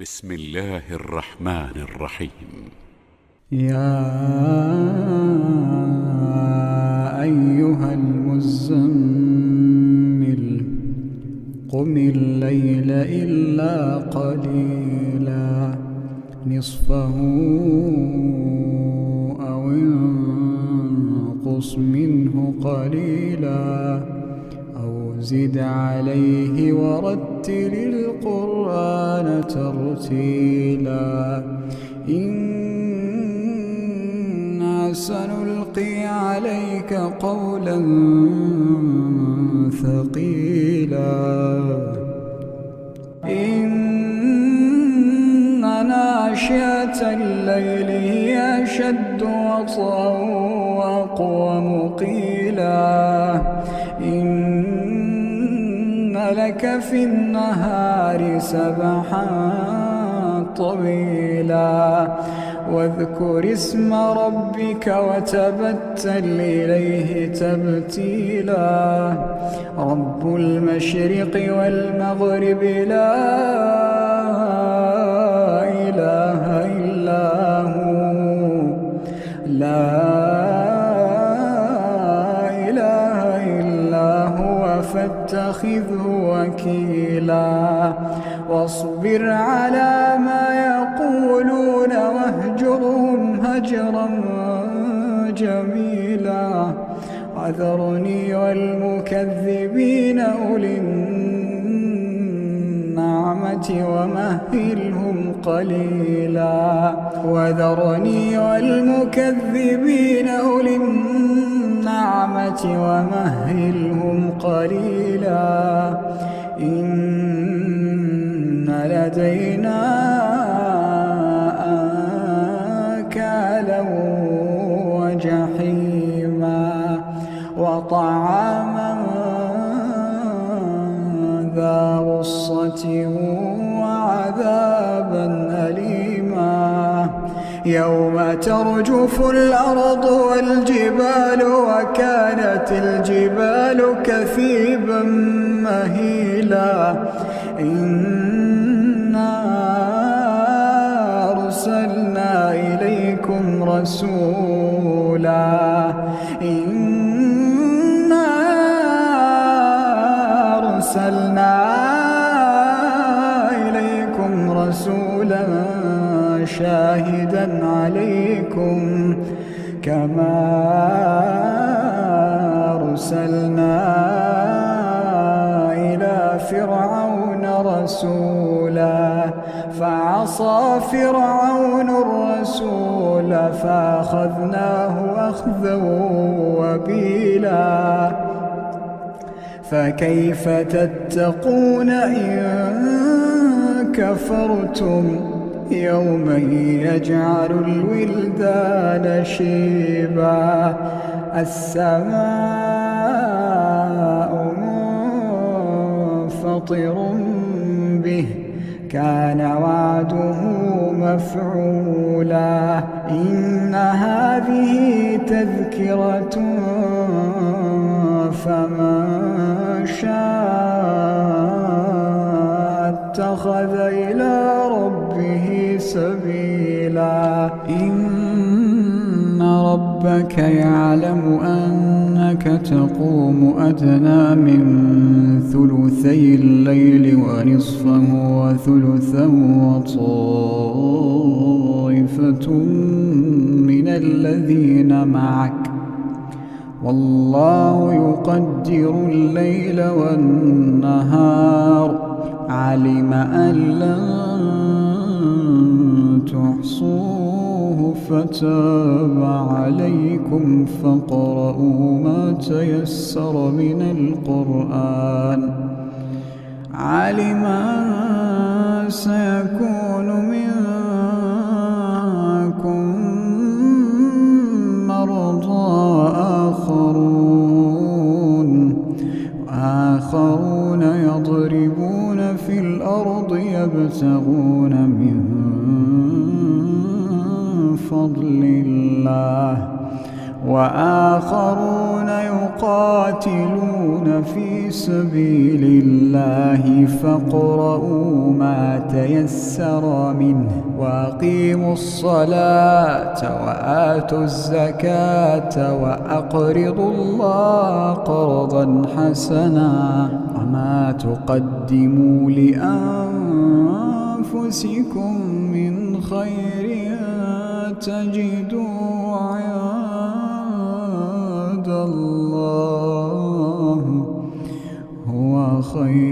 بسم الله الرحمن الرحيم. يا أيها المزمل قم الليل إلا قليلا نصفه أو انقص منه قليلا أو زد عليه ورتل القرآن ترتيلا إنا سنلقي عليك قولا ثقيلا إن ناشئة الليل هي أشد وطئا وأقوم قيلا إن لك في النهار سبحا طويلا واذكر اسم ربك وتبتل إليه تبتيلا رب المشرق والمغرب لا إله إلا هو فاتخذه وكيلا واصبر على ما يقولون واهجرهم هجرا جميلا وذرني والمكذبين أولي النعمة ومهلهم قليلا وذرني والمكذبين أولي النعمة ومهلهم قليلا إن لدينا أنكالا وجحيما وطعاما ذا غصة وعذابا أليما يوم ترجف الأرض والجبال وكانت الجبال كثيبا مهيلا إنا أرسلنا إليكم رسولا شاهدا عليكم كما أرسلنا إلى فرعون رسولا فعصى فرعون الرسول فأخذناه أخذا وبيلا فكيف تتقون إن كفرتم يوما يجعل الولدان شيبا السماء منفطر به كان وعده مفعولا إن هذه تذكرة فمن شاء اتخذ إلى ربه سبيلا إن ربك يعلم أنك تقوم أدنى من ثلثي الليل ونصفه وثلثا وطائفة من الذين معك والله يقدر الليل والنهار علم أن لن تحصوه فتاب عليكم فاقرؤوا ما تيسر من القرآن علم أن سيكون منكم مرضى آخرون يضربون في الأرض يبتغون من فضل الله وآخرون يقاتلون في سبيل الله فاقرؤوا ما تيسر منه وأقيموا الصلاة وآتوا الزكاة وأقرضوا الله قرضا حسنا وما تقدموا لأنفسكم من خير تجدوا عند الله هو خير